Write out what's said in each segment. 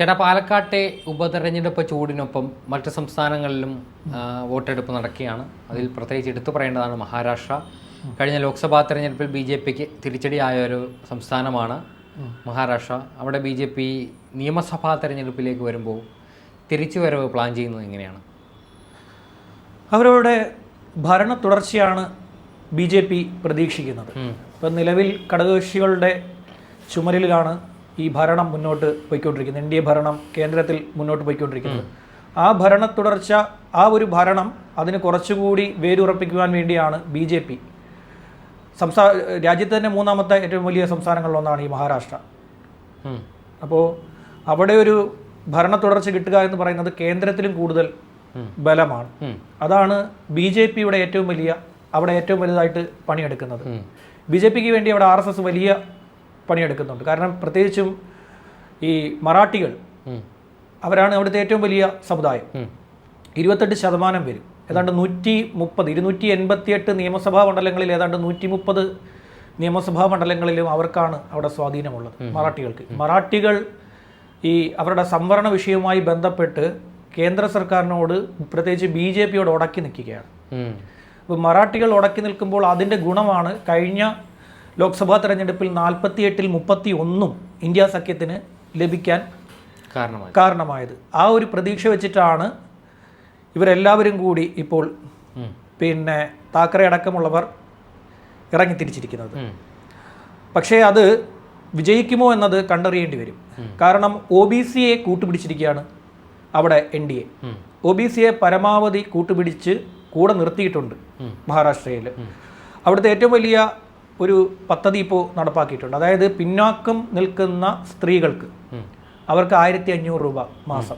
ചേട്ടാ, പാലക്കാട്ടെ ഉപതെരഞ്ഞെടുപ്പ് ചൂടിനൊപ്പം മറ്റ് സംസ്ഥാനങ്ങളിലും വോട്ടെടുപ്പ് നടക്കുകയാണ്. അതിൽ പ്രത്യേകിച്ച് എടുത്തു പറയേണ്ടതാണ് മഹാരാഷ്ട്ര. കഴിഞ്ഞ ലോക്സഭാ തെരഞ്ഞെടുപ്പിൽ BJPക്ക് തിരിച്ചടിയായ ഒരു സംസ്ഥാനമാണ് മഹാരാഷ്ട്ര. അവിടെ BJP നിയമസഭാ തെരഞ്ഞെടുപ്പിലേക്ക് വരുമ്പോൾ തിരിച്ചുവരവ് പ്ലാൻ ചെയ്യുന്നത് എങ്ങനെയാണ്? അവരവരുടെ ഭരണ തുടർച്ചയാണ് BJP പ്രതീക്ഷിക്കുന്നത്. ഇപ്പം നിലവിൽ ഘടകകക്ഷികളുടെ ചുമലിലാണ് ഈ ഭരണം മുന്നോട്ട് പോയിക്കൊണ്ടിരിക്കുന്നത്. NDA ഭരണം കേന്ദ്രത്തിൽ മുന്നോട്ട് പോയിക്കൊണ്ടിരിക്കുന്നത്. ആ ഭരണ തുടർച്ച, ആ ഒരു ഭരണം അതിന് കുറച്ചുകൂടി വേരുറപ്പിക്കുവാൻ വേണ്ടിയാണ് BJP രാജ്യത്ത് തന്നെ മൂന്നാമത്തെ ഏറ്റവും വലിയ സംസ്ഥാനങ്ങളിലൊന്നാണ് ഈ മഹാരാഷ്ട്ര. അപ്പോൾ അവിടെ ഒരു ഭരണ തുടർച്ച കിട്ടുക എന്ന് പറയുന്നത് കേന്ദ്രത്തിലും കൂടുതൽ ബലമാണ്. അതാണ് BJPയുടെ അവിടെ ഏറ്റവും വലുതായിട്ട് പണിയെടുക്കുന്നത്. BJPക്ക് വേണ്ടി അവിടെ RSS വലിയ പണിയെടുക്കുന്നുണ്ട്. കാരണം പ്രത്യേകിച്ചും ഈ മറാഠികൾ, അവരാണ് അവിടുത്തെ ഏറ്റവും വലിയ സമുദായം. 28% വരും. ഏതാണ്ട് 288 നിയമസഭാ മണ്ഡലങ്ങളിൽ ഏതാണ്ട് 130 നിയമസഭാ മണ്ഡലങ്ങളിലും അവർക്കാണ് അവിടെ സ്വാധീനമുള്ളത്, മറാഠികൾക്ക്. മറാഠികൾ ഈ അവരുടെ സംവരണ വിഷയവുമായി ബന്ധപ്പെട്ട് കേന്ദ്ര സർക്കാരിനോട്, പ്രത്യേകിച്ച് BJPയോട് ഉടക്കി നിൽക്കുകയാണ്. അപ്പോൾ മറാഠികൾ ഉടക്കി നിൽക്കുമ്പോൾ അതിൻ്റെ ഗുണമാണ് കഴിഞ്ഞ ലോക്സഭാ തെരഞ്ഞെടുപ്പിൽ 48-ൽ 31 ഇന്ത്യ സഖ്യത്തിന് ലഭിക്കാൻ കാരണമായത്. ആ ഒരു പ്രതീക്ഷ വെച്ചിട്ടാണ് ഇവരെല്ലാവരും കൂടി ഇപ്പോൾ താക്കറെ അടക്കമുള്ളവർ ഇറങ്ങി തിരിച്ചിരിക്കുന്നത്. പക്ഷേ അത് വിജയിക്കുമോ എന്നത് കണ്ടറിയേണ്ടി വരും. കാരണം OBCയെ കൂട്ടുപിടിച്ചിരിക്കുകയാണ് അവിടെ NDA. OBCയെ പരമാവധി കൂട്ടുപിടിച്ച് കൂടെ നിർത്തിയിട്ടുണ്ട് മഹാരാഷ്ട്രയിൽ. അവിടുത്തെ ഏറ്റവും വലിയ ഒരു പദ്ധതി ഇപ്പോൾ നടപ്പാക്കിയിട്ടുണ്ട്. അതായത് പിന്നാക്കം നിൽക്കുന്ന സ്ത്രീകൾക്ക് അവർക്ക് 1500 രൂപ മാസം.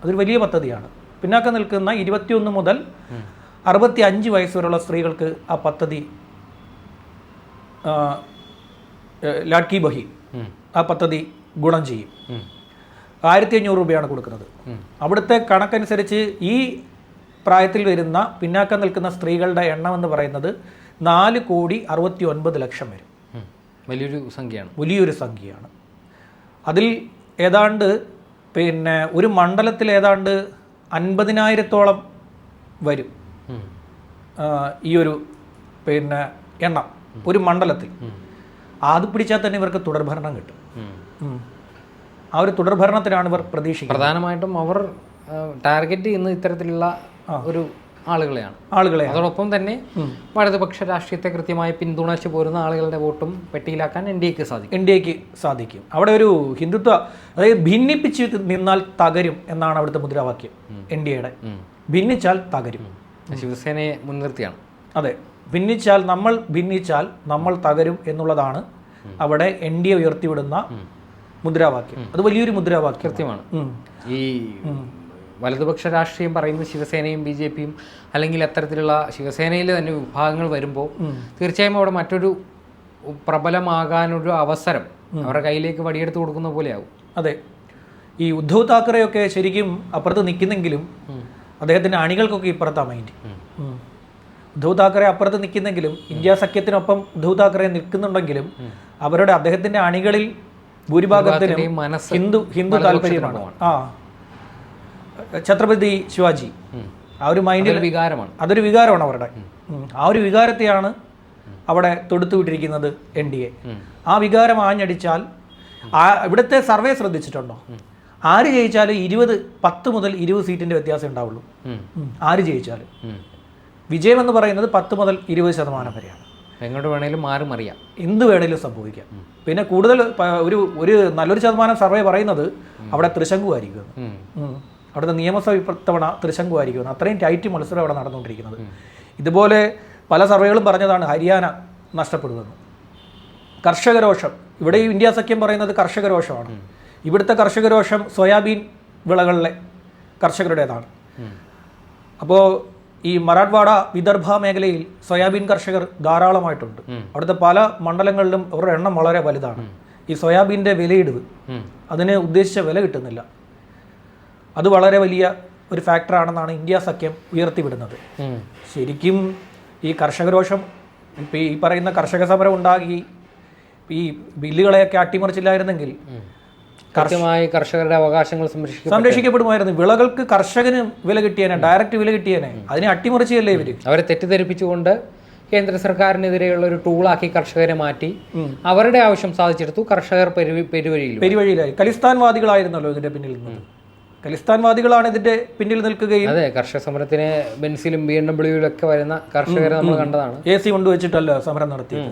അതൊരു വലിയ പദ്ധതിയാണ്. പിന്നാക്കം നിൽക്കുന്ന 21 മുതൽ 65 വയസ്സ് വരെയുള്ള സ്ത്രീകൾക്ക് ആ പദ്ധതി, ലാഡ്കി ബഹി, ആ പദ്ധതി ഗുണം ചെയ്യും. 1500 രൂപയാണ് കൊടുക്കുന്നത്. അവിടുത്തെ കണക്കനുസരിച്ച് ഈ പ്രായത്തിൽ വരുന്ന പിന്നാക്കം നിൽക്കുന്ന സ്ത്രീകളുടെ എണ്ണം എന്ന് പറയുന്നത് 4,69,00,000 വരും. വലിയൊരു സംഖ്യയാണ്. അതിൽ ഏതാണ്ട് ഒരു മണ്ഡലത്തിൽ ഏതാണ്ട് 50,000-ഓളം വരും ഈ ഒരു എണ്ണം ഒരു മണ്ഡലത്തിൽ. അത് പിടിച്ചാൽ തന്നെ ഇവർക്ക് തുടർഭരണം കിട്ടും. ആ ഒരു തുടർഭരണത്തിനാണ് ഇവർ പ്രതീക്ഷിക്കുന്നത്. പ്രധാനമായിട്ടും അവർ ടാർഗറ്റ് ചെയ്യുന്ന ഇത്തരത്തിലുള്ള ഒരു ആളുകളെയാണ്. അതോടൊപ്പം തന്നെ വലതുപക്ഷ രാഷ്ട്രീയത്തെ കൃത്യമായി പിന്തുണച്ച് പോരുന്ന ആളുകളുടെ വോട്ടും പെട്ടിയിലാക്കാൻ NDAക്ക് സാധിക്കും. അവിടെ ഒരു ഹിന്ദുത്വ, അതായത് ഭിന്നിപ്പിച്ച് നിന്നാൽ തകരും എന്നാണ് അവിടുത്തെ മുദ്രാവാക്യം NDAയുടെ. ഭിന്നിച്ചാൽ തകരും. ശിവസേനയെ മുൻനിർത്തിയാണ്. അതെ, ഭിന്നിച്ചാൽ നമ്മൾ തകരും എന്നുള്ളതാണ് അവിടെ NDA ഉയർത്തിവിടുന്ന മുദ്രാവാക്യം. അത് വലിയൊരു മുദ്രാവാക്യം കൃത്യമാണ്. ഈ വലതുപക്ഷ രാഷ്ട്രീയം പറയുന്ന ശിവസേനയും BJPയും അല്ലെങ്കിൽ അത്തരത്തിലുള്ള ശിവസേനയിൽ തന്നെ വിഭാഗങ്ങൾ വരുമ്പോൾ തീർച്ചയായും അവിടെ മറ്റൊരു പ്രബലമാകാനൊരു അവസരം അവരുടെ കയ്യിലേക്ക് വടിയെടുത്ത് കൊടുക്കുന്ന പോലെയാവും. അതെ, ഈ ഉദ്ധവ് താക്കറെയൊക്കെ ശരിക്കും അപ്പുറത്ത് നിൽക്കുന്നെങ്കിലും അദ്ദേഹത്തിൻ്റെ അണികൾക്കൊക്കെ ഇപ്പുറത്താണ് മൈൻഡ്. ഉദ്ധവ് താക്കറെ അപ്പുറത്ത് നിൽക്കുന്നെങ്കിലും ഇന്ത്യ സഖ്യത്തിനൊപ്പം ഉദ്ധവ് താക്കറെ നിൽക്കുന്നുണ്ടെങ്കിലും അദ്ദേഹത്തിൻ്റെ അണികളിൽ ഭൂരിഭാഗത്തിനും ഹിന്ദു താല്പര്യമാണ്. ഛത്രപതി ശിവാജി, ആ ഒരു മൈൻഡിൽ വികാരമാണ്, അതൊരു വികാരമാണ് അവരുടെ. ആ ഒരു വികാരത്തെയാണ് അവിടെ തൊടുത്തുവിട്ടിരിക്കുന്നത് NDA. ആ വികാരം ആഞ്ഞടിച്ചാൽ, ഇവിടുത്തെ സർവേ ശ്രദ്ധിച്ചിട്ടുണ്ടോ? ആര് ജയിച്ചാലും 10 മുതൽ 20 സീറ്റിന്റെ വ്യത്യാസം ഉണ്ടാവുള്ളൂ. ആര് ജയിച്ചാലും വിജയം എന്ന് പറയുന്നത് 10 മുതൽ 20% വരെയാണ്. എങ്ങോട്ട് വേണേലും മാറുമറിയാം, എന്ത് വേണേലും സംഭവിക്കാം. പിന്നെ കൂടുതൽ ഒരു നല്ലൊരു ശതമാനം സർവേ പറയുന്നത് അവിടെ തൃശങ്കുവായിരിക്കും. അവിടുത്തെ നിയമസഭ ഇത്തവണ തൃശങ്കുവായിരിക്കും. അത്രയും ടൈറ്റ് മത്സരം അവിടെ നടന്നുകൊണ്ടിരിക്കുന്നത്. ഇതുപോലെ പല സർവേകളും പറഞ്ഞതാണ് ഹരിയാന നഷ്ടപ്പെടുമെന്ന്. കർഷകരോഷം, ഇവിടെ ഇന്ത്യ സഖ്യം പറയുന്നത് കർഷകരോഷമാണ്. ഇവിടുത്തെ കർഷകരോഷം സോയാബീൻ വിളകളിലെ കർഷകരുടേതാണ്. അപ്പോൾ ഈ മറാഠ്വാഡ, വിദർഭ മേഖലയിൽ സോയാബീൻ കർഷകർ ധാരാളമായിട്ടുണ്ട്. അവിടുത്തെ പല മണ്ഡലങ്ങളിലും അവരുടെ എണ്ണം വളരെ വലുതാണ്. ഈ സോയാബീൻ്റെ വിലയിടിവ്, അതിന് ഉദ്ദേശിച്ച വില കിട്ടുന്നില്ല. അത് വളരെ വലിയ ഒരു ഫാക്ടറാണെന്നാണ് ഇന്ത്യ സഖ്യം ഉയർത്തിവിടുന്നത്. ശരിക്കും ഈ കർഷകരോഷം, ഇപ്പം ഈ പറയുന്ന കർഷക സമരം ഉണ്ടാക്കി ഈ ബില്ലുകളെയൊക്കെ അട്ടിമറിച്ചില്ലായിരുന്നെങ്കിൽ കൃത്യമായി കർഷകരുടെ അവകാശങ്ങൾ സംരക്ഷിക്കപ്പെടുമായിരുന്നു. വിളകൾക്ക് കർഷകന് വില കിട്ടിയേനെ, ഡയറക്റ്റ് വില കിട്ടിയേനെ. അതിനെ അട്ടിമറിച്ചല്ലേ ഇവര്. അവരെ തെറ്റിദ്ധരിപ്പിച്ചുകൊണ്ട് കേന്ദ്ര സർക്കാരിനെതിരെയുള്ള ഒരു ടൂളാക്കി കർഷകരെ മാറ്റി അവരുടെ ആവശ്യം സാധിച്ചെടുത്തു. കർഷകർ പെരുവഴിയിലായി. ഖലിസ്ഥാൻവാദികളായിരുന്നല്ലോ ഇതിന്റെ പിന്നിൽ നിന്നത്. ഖലിസ്ഥാൻവാദികളാണ് ഇതിന്റെ പിന്നിൽ നിൽക്കുകയും. അതെ, കർഷക സമരത്തിന് ബെൻസിലും BMW വരുന്ന കർഷകരെ നമ്മൾ കണ്ടതാണ്. AC കൊണ്ടുവച്ചിട്ടല്ല സമരം നടത്തിയത്.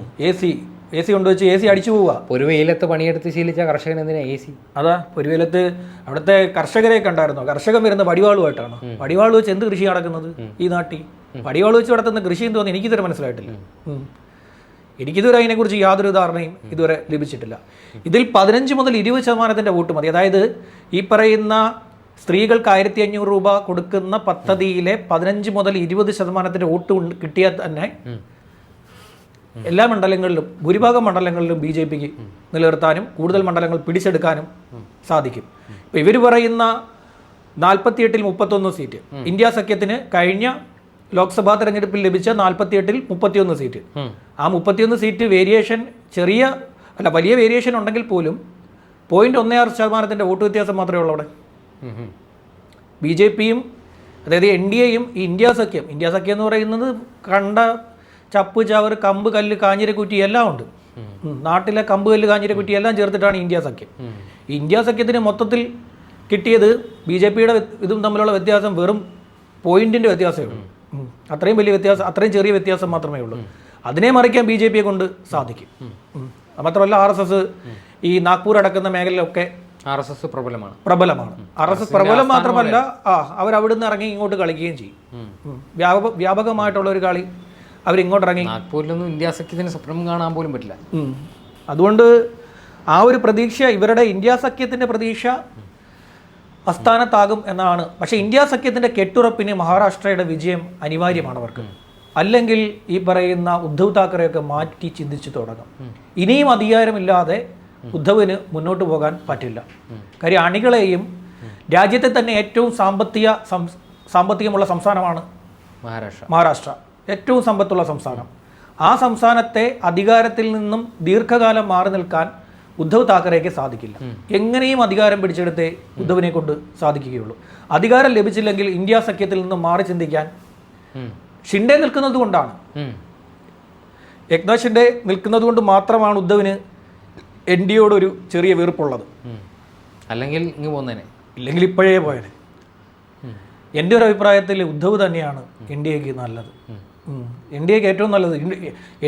AC കൊണ്ടുവച്ച് AC അടിച്ചു പോവുക. ഒരു വെയിലത്ത് പണിയെടുത്ത് ശീലിച്ച കർഷകൻ എന്തിനാ AC? അതാ, ഒരു വെയിലത്ത് അവിടുത്തെ കർഷകരെ കണ്ടായിരുന്നോ? കർഷകൻ വരുന്ന വടിവാളുമായിട്ടാണ്. വടിവാൾ വെച്ച് എന്ത് കൃഷി നടക്കുന്നത് ഈ നാട്ടിൽ? വടിവാൾ വെച്ച് നടത്തുന്ന കൃഷി എന്ന് തോന്നി എനിക്കിതുവരെ മനസ്സിലായിട്ടില്ല. എനിക്കിതുവരെ അതിനെക്കുറിച്ച് യാതൊരു ധാരണയും ഇതുവരെ ലഭിച്ചിട്ടില്ല. ഇതിൽ 15 മുതൽ 20% വോട്ട് മതി. അതായത് ഈ പറയുന്ന സ്ത്രീകൾക്ക് 1500 രൂപ കൊടുക്കുന്ന പദ്ധതിയിലെ 15 മുതൽ 20% വോട്ട് കിട്ടിയാൽ തന്നെ എല്ലാ മണ്ഡലങ്ങളിലും, ഭൂരിഭാഗം മണ്ഡലങ്ങളിലും BJPക്ക് നിലനിർത്താനും കൂടുതൽ മണ്ഡലങ്ങൾ പിടിച്ചെടുക്കാനും സാധിക്കും. ഇപ്പം ഇവർ പറയുന്ന 48-ൽ 31 സീറ്റ്, ഇന്ത്യ സഖ്യത്തിന് കഴിഞ്ഞ ലോക്സഭാ തെരഞ്ഞെടുപ്പിൽ ലഭിച്ച 48-ൽ 31 സീറ്റ്. ആ 31 സീറ്റ് വേരിയേഷൻ വലിയ വേരിയേഷൻ ഉണ്ടെങ്കിൽ പോലും 0.16% വോട്ട് വ്യത്യാസം മാത്രമേ ഉള്ളൂ അവിടെ. BJPയും അതായത് NDAയും ഇന്ത്യ സഖ്യം എന്ന് പറയുന്നത് കണ്ട ചപ്പ് ചവർ കമ്പ് കല്ല് കാഞ്ഞിരക്കുറ്റി എല്ലാം ഉണ്ട്. നാട്ടിലെ കമ്പ് കല്ല് കാഞ്ഞിരക്കുറ്റി എല്ലാം ചേർത്തിട്ടാണ് ഇന്ത്യ സഖ്യം. ഇന്ത്യ സഖ്യത്തിന് മൊത്തത്തിൽ കിട്ടിയത് BJPയുടെ ഇതും തമ്മിലുള്ള വ്യത്യാസം വെറും പോയിന്റിന്റെ വ്യത്യാസമേ ഉള്ളൂ. അത്രയും വലിയ വ്യത്യാസം, അത്രയും ചെറിയ വ്യത്യാസം മാത്രമേ ഉള്ളൂ. അതിനെ മറിക്കാൻ BJPയെ കൊണ്ട് സാധിക്കും. മാത്രമല്ല RSS ഈ നാഗ്പൂർ അടക്കുന്ന മേഖലയിലൊക്കെ RSS പ്രബലമാണ്. RSS പ്രബലം മാത്രമല്ല, അവരവിടുന്ന് ഇറങ്ങി ഇങ്ങോട്ട് കളിക്കുകയും ചെയ്യും. വ്യാപകമായിട്ടുള്ള ഒരു കളി അവരിങ്ങോട്ടിറങ്ങി. നാഗ്പൂരിലൊന്നും ഇന്ത്യ സഖ്യത്തിന് സ്വപ്നം കാണാൻ പോലും പറ്റില്ല. അതുകൊണ്ട് ആ ഒരു പ്രതീക്ഷ, ഇവരുടെ ഇന്ത്യ സഖ്യത്തിന്റെ പ്രതീക്ഷ അസ്ഥാനത്താകും എന്നാണ്. പക്ഷേ ഇന്ത്യ സഖ്യത്തിന്റെ കെട്ടുറപ്പിന് മഹാരാഷ്ട്രയുടെ വിജയം അനിവാര്യമാണ് അവർക്ക്. അല്ലെങ്കിൽ ഈ പറയുന്ന ഉദ്ധവ് താക്കറെയൊക്കെ മാറ്റി ചിന്തിച്ചു തുടങ്ങും. ഇനിയും അധികാരമില്ലാതെ ഉദ്ധവിന് മുന്നോട്ട് പോകാൻ പറ്റില്ല. കാര്യം അണികളെയും രാജ്യത്തെ തന്നെ ഏറ്റവും സാമ്പത്തികമുള്ള സംസ്ഥാനമാണ് മഹാരാഷ്ട്ര. ഏറ്റവും സമ്പത്തുള്ള സംസ്ഥാനം. ആ സംസ്ഥാനത്തെ അധികാരത്തിൽ നിന്നും ദീർഘകാലം മാറി നിൽക്കാൻ ഉദ്ധവ് താക്കറേക്ക് സാധിക്കില്ല. എങ്ങനെയും അധികാരം പിടിച്ചെടുത്തേ ഉദ്ധവിനെ കൊണ്ട് സാധിക്കുകയുള്ളൂ. അധികാരം ലഭിച്ചില്ലെങ്കിൽ ഇന്ത്യ സഖ്യത്തിൽ നിന്നും മാറി ചിന്തിക്കാൻ ഷിൻഡെ നിൽക്കുന്നത് കൊണ്ടാണ്, ഏക്നാഥ് ഷിൻഡെ നിൽക്കുന്നത് കൊണ്ട് മാത്രമാണ് ഉദ്ധവിന് NDAയോട് ഒരു ചെറിയ വെറുപ്പുള്ളത്. അല്ലെങ്കിൽ ഇല്ലെങ്കിൽ ഇപ്പോഴേ പോയനെ. എൻ്റെ ഒരു അഭിപ്രായത്തിൽ ഉദ്ധവ് തന്നെയാണ് NDAക്ക് നല്ലത്. NDAക്ക് ഏറ്റവും നല്ലത്.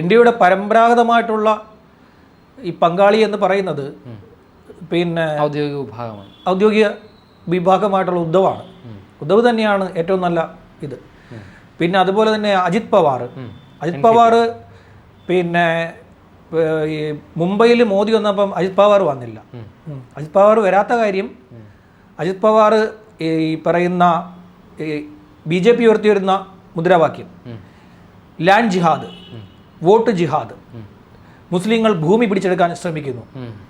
NDAയുടെ പരമ്പരാഗതമായിട്ടുള്ള ഈ പങ്കാളി എന്ന് പറയുന്നത് പിന്നെ ഔദ്യോഗിക വിഭാഗമായിട്ടുള്ള ഉദ്ധവാണ്. ഉദ്ധവ് തന്നെയാണ് ഏറ്റവും നല്ല ഇത്. പിന്നെ അതുപോലെ തന്നെ അജിത് പവാർ പിന്നെ ഈ മുംബൈയിൽ മോദി വന്നപ്പം അജിത് പവാർ വന്നില്ല. അജിത് പവാർ വരാത്ത കാര്യം, അജിത് പവാർ ഈ പറയുന്ന BJP ഉയർത്തി വരുന്ന മുദ്രാവാക്യം ലാൻഡ് ജിഹാദ്, വോട്ട് ജിഹാദ്, മുസ്ലിങ്ങൾ ഭൂമി പിടിച്ചെടുക്കാൻ ശ്രമിക്കുന്നു,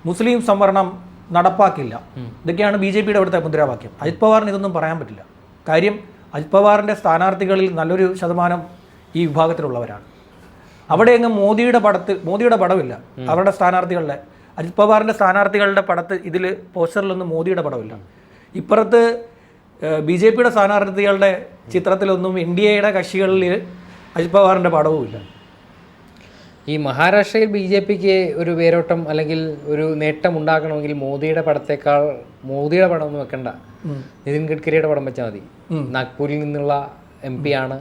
മുസ്ലിം സംവരണം നടപ്പാക്കില്ല, ഇതൊക്കെയാണ് BJPയുടെ അവിടുത്തെ മുദ്രാവാക്യം. അജിത് പവാറിന് ഇതൊന്നും പറയാൻ പറ്റില്ല. കാര്യം അജിത് പവാറിൻ്റെ സ്ഥാനാർത്ഥികളിൽ നല്ലൊരു ശതമാനം ഈ വിഭാഗത്തിലുള്ളവരാണ്. അവിടെ എങ്ങും മോദിയുടെ പടമില്ല അവരുടെ സ്ഥാനാർത്ഥികളുടെ. അജിത് പവാറിൻ്റെ സ്ഥാനാർത്ഥികളുടെ പടത്ത് ഇതിൽ പോസ്റ്ററിലൊന്നും മോദിയുടെ പടമില്ല. ഇപ്പുറത്ത് BJPയുടെ സ്ഥാനാർത്ഥികളുടെ ചിത്രത്തിലൊന്നും NDAയുടെ കക്ഷികളിൽ അജിത് പവാറിൻ്റെ പടവുമില്ല. ഈ മഹാരാഷ്ട്രയിൽ BJPക്ക് ഒരു വേരോട്ടം അല്ലെങ്കിൽ ഒരു നേട്ടം ഉണ്ടാക്കണമെങ്കിൽ മോദിയുടെ പടം ഒന്നും വെക്കണ്ട, നിതിൻ ഗഡ്കരിയുടെ പടം വെച്ചാൽ മതി. നാഗ്പൂരിൽ നിന്നുള്ള MP ആണ്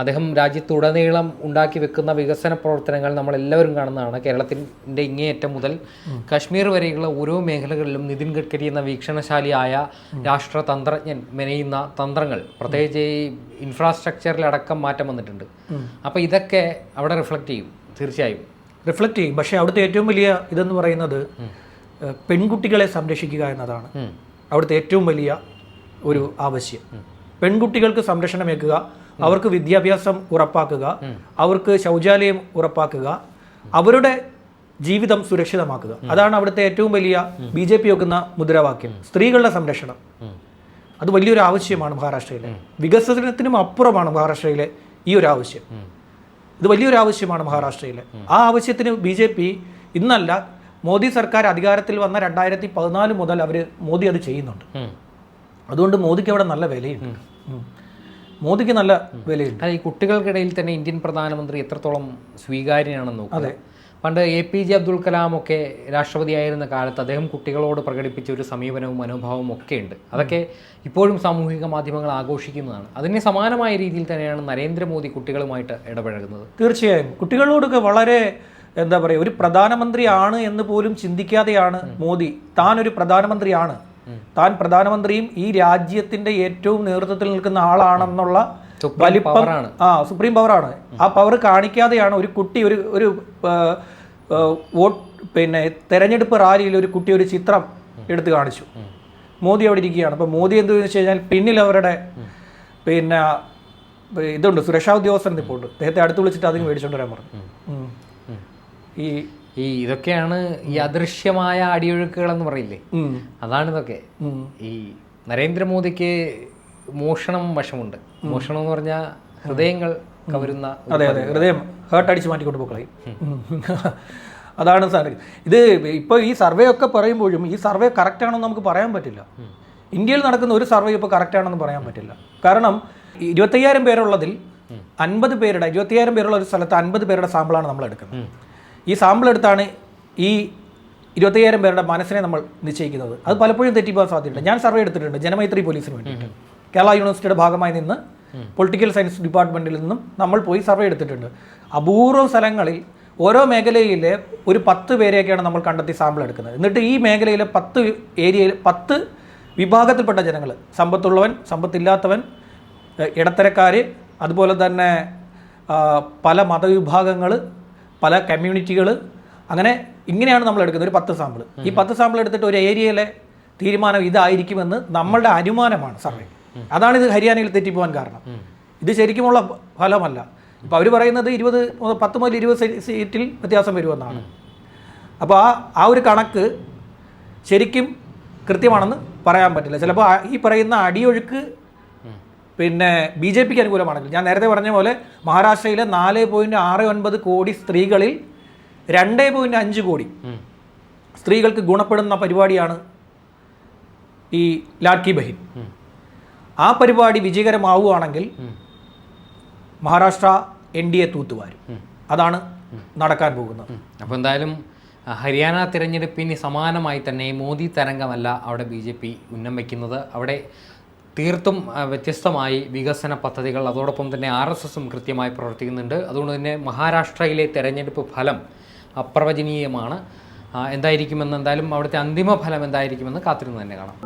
അദ്ദേഹം. രാജ്യത്തുടനീളം ഉണ്ടാക്കി വെക്കുന്ന വികസന പ്രവർത്തനങ്ങൾ നമ്മളെല്ലാവരും കാണുന്നതാണ്. കേരളത്തിൻ്റെ ഇങ്ങേയറ്റം മുതൽ കശ്മീർ വരെയുള്ള ഓരോ മേഖലകളിലും നിതിൻ ഗഡ്കരി എന്ന വീക്ഷണശാലിയായ രാഷ്ട്രതന്ത്രജ്ഞൻ മെനയുന്ന തന്ത്രങ്ങൾ, പ്രത്യേകിച്ച് ഈ ഇൻഫ്രാസ്ട്രക്ചറിലടക്കം മാറ്റം വന്നിട്ടുണ്ട്. അപ്പോൾ ഇതൊക്കെ അവിടെ റിഫ്ലക്റ്റ് ചെയ്യും, തീർച്ചയായും റിഫ്ലക്റ്റ് ചെയ്യും. പക്ഷേ അവിടുത്തെ ഏറ്റവും വലിയ ഇതെന്ന് പറയുന്നത് പെൺകുട്ടികളെ സംരക്ഷിക്കുക എന്നതാണ് അവിടുത്തെ ഏറ്റവും വലിയ ഒരു ആവശ്യം. പെൺകുട്ടികൾക്ക് സംരക്ഷണമേക്കുക, അവർക്ക് വിദ്യാഭ്യാസം ഉറപ്പാക്കുക, അവർക്ക് ശൗചാലയം ഉറപ്പാക്കുക, അവരുടെ ജീവിതം സുരക്ഷിതമാക്കുക. അതാണ് അവിടുത്തെ ഏറ്റവും വലിയ BJP വെക്കുന്ന മുദ്രാവാക്യം. സ്ത്രീകളുടെ സംരക്ഷണം അത് വലിയൊരു ആവശ്യമാണ് മഹാരാഷ്ട്രയിലെ. വികസനത്തിനും അപ്പുറമാണ് മഹാരാഷ്ട്രയിലെ ഈ ഒരു ആവശ്യം. ഇത് വലിയൊരു ആവശ്യമാണ് മഹാരാഷ്ട്രയിലെ. ആ ആവശ്യത്തിന് BJP ഇന്നല്ല മോദി സർക്കാർ അധികാരത്തിൽ വന്ന 2014 മുതൽ മോദി അത് ചെയ്യുന്നുണ്ട്. അതുകൊണ്ട് മോദിക്ക് അവിടെ നല്ല വിലയുണ്ട്. മോദിക്ക് നല്ല വിലയുണ്ട്. ഈ കുട്ടികൾക്കിടയിൽ തന്നെ ഇന്ത്യൻ പ്രധാനമന്ത്രി എത്രത്തോളം സ്വീകാര്യനാണെന്ന് നോക്കുക. പണ്ട് APJ അബ്ദുൽ കലാം ഒക്കെ രാഷ്ട്രപതിയായിരുന്ന കാലത്ത് അദ്ദേഹം കുട്ടികളോട് പ്രകടിപ്പിച്ച ഒരു സമീപനവും മനോഭാവവും ഒക്കെ ഉണ്ട്. അതൊക്കെ ഇപ്പോഴും സാമൂഹിക മാധ്യമങ്ങൾ ആഘോഷിക്കുന്നതാണ്. അതിന് സമാനമായ രീതിയിൽ തന്നെയാണ് നരേന്ദ്രമോദി കുട്ടികളുമായിട്ട് ഇടപഴകുന്നത്. തീർച്ചയായും കുട്ടികളോടൊക്കെ വളരെ എന്താ പറയുക, ഒരു പ്രധാനമന്ത്രിയാണ് എന്ന് പോലും ചിന്തിക്കാതെയാണ് മോദി താൻ ഒരു പ്രധാനമന്ത്രിയാണ്, താൻ പ്രധാനമന്ത്രിയും ഈ രാജ്യത്തിന്റെ ഏറ്റവും നേതൃത്വത്തിൽ നിൽക്കുന്ന ആളാണെന്നുള്ള വലിപ്പം, സുപ്രീം പവറാണ്. ആ പവർ കാണിക്കാതെയാണ് ഒരു കുട്ടി ഒരു തെരഞ്ഞെടുപ്പ് റാലിയിൽ ഒരു കുട്ടി ഒരു ചിത്രം എടുത്ത് കാണിച്ചു. മോദി അവിടെ ഇരിക്കുകയാണ്. അപ്പോൾ മോദി എന്ത് വെച്ച് കഴിഞ്ഞാൽ പിന്നിൽ അവരുടെ ഇതുണ്ട്, സുരക്ഷാ ഉദ്യോഗസ്ഥൻ നിൽപ്പുണ്ട്. അദ്ദേഹത്തെ അടുത്ത് വിളിച്ചിട്ട് അതിന് മേടിച്ചോണ്ട് വരാൻ പറഞ്ഞു. ഇതൊക്കെയാണ് ഈ അദൃശ്യമായ അടിയൊഴുക്കുകൾ എന്ന് പറയില്ലേ, അതാണ് ഇതൊക്കെ. ഈ നരേന്ദ്രമോദിക്ക് മോഷണം വശമുണ്ട്. മോഷണം എന്ന് പറഞ്ഞാൽ ഹൃദയങ്ങൾ കവരുന്ന, അതെ അതെ, ഹൃദയം ഹേർട്ട് അടിച്ച് മാറ്റിക്കൊണ്ട് പോക്കളയും. അതാണ് സാധനം. ഇത് ഇപ്പോൾ ഈ സർവേ ഒക്കെ പറയുമ്പോഴും ഈ സർവേ കറക്റ്റ് ആണെന്ന് നമുക്ക് പറയാൻ പറ്റില്ല. ഇന്ത്യയിൽ നടക്കുന്ന ഒരു സർവേ ഇപ്പോൾ കറക്റ്റ് ആണെന്ന് പറയാൻ പറ്റില്ല. കാരണം 25,000 പേരുള്ളതിൽ 50 പേരുടെ 25,000 പേരുള്ള ഒരു സ്ഥലത്ത് 50 പേരുടെ സാമ്പിളാണ് നമ്മൾ എടുക്കുന്നത്. ഈ സാമ്പിൾ എടുത്താണ് ഈ 25,000 പേരുടെ മനസ്സിനെ നമ്മൾ നിശ്ചയിക്കുന്നത്. അത് പലപ്പോഴും തെറ്റിപ്പോകാൻ സാധ്യതയുണ്ട്. ഞാൻ സർവേ എടുത്തിട്ടുണ്ട് ജനമൈത്രി പോലീസിന് വേണ്ടിയിട്ട്. കേരള യൂണിവേഴ്സിറ്റിയുടെ ഭാഗമായി നിന്ന് പൊളിറ്റിക്കൽ സയൻസ് ഡിപ്പാർട്ട്മെൻറ്റിൽ നിന്നും നമ്മൾ പോയി സർവേ എടുത്തിട്ടുണ്ട്. അപൂർവം സ്ഥലങ്ങളിൽ ഓരോ മേഖലയിലെ ഒരു 10 പേരെയൊക്കെയാണ് നമ്മൾ കണ്ടെത്തി സാമ്പിൾ എടുക്കുന്നത്. എന്നിട്ട് ഈ മേഖലയിലെ 10 ഏരിയയിൽ 10 വിഭാഗത്തിൽപ്പെട്ട ജനങ്ങൾ, സമ്പത്തുള്ളവൻ, സമ്പത്തില്ലാത്തവൻ, ഇടത്തരക്കാർ, അതുപോലെ തന്നെ പല മതവിഭാഗങ്ങൾ, പല കമ്മ്യൂണിറ്റികൾ, അങ്ങനെ ഇങ്ങനെയാണ് നമ്മൾ എടുക്കുന്നത് ഒരു 10 സാമ്പിൾ. ഈ 10 സാമ്പിൾ എടുത്തിട്ട് ഒരു ഏരിയയിലെ തീരുമാനം ഇതായിരിക്കുമെന്ന് നമ്മളുടെ അനുമാനമാണ് സർവേ. അതാണ് ഇത് ഹരിയാനയിൽ തെറ്റിപ്പോകാൻ കാരണം. ഇത് ശരിക്കുമുള്ള ഫലമല്ല. ഇപ്പോൾ അവർ പറയുന്നത് 10 മുതൽ 20 സീറ്റിൽ വ്യത്യാസം വരുമെന്നാണ്. അപ്പോൾ ആ ഒരു കണക്ക് ശരിക്കും കൃത്യമാണെന്ന് പറയാൻ പറ്റില്ല. ചിലപ്പോൾ ഈ പറയുന്ന അടിയൊഴുക്ക് BJPക്ക് അനുകൂലമാണെങ്കിൽ, ഞാൻ നേരത്തെ പറഞ്ഞ പോലെ മഹാരാഷ്ട്രയിലെ 4.69 കോടി സ്ത്രീകളിൽ 2.5 കോടി സ്ത്രീകൾക്ക് ഗുണപ്പെടുന്ന പരിപാടിയാണ് ഈ ലാഡ്കി ബഹിൻ. ആ പരിപാടി വിജയകരമാവുകയാണെങ്കിൽ മഹാരാഷ്ട്ര NDA തൂത്തുവാരും. അതാണ് നടക്കാൻ പോകുന്നത്. അപ്പോൾ എന്തായാലും ഹരിയാന തിരഞ്ഞെടുപ്പിന് സമാനമായി തന്നെ മോദി തരംഗമല്ല അവിടെ BJP ഉന്നം വയ്ക്കുന്നത്. അവിടെ തീർത്തും വ്യത്യസ്തമായി വികസന പദ്ധതികൾ, അതോടൊപ്പം തന്നെ RSSും കൃത്യമായി പ്രവർത്തിക്കുന്നുണ്ട്. അതുകൊണ്ട് തന്നെ മഹാരാഷ്ട്രയിലെ തെരഞ്ഞെടുപ്പ് ഫലം അപ്രവചനീയമാണ്. എന്തായിരിക്കുമെന്ന്, എന്തായാലും അവിടുത്തെ അന്തിമ ഫലം എന്തായിരിക്കുമെന്ന് കാത്തിരുന്ന് തന്നെ കാണാം.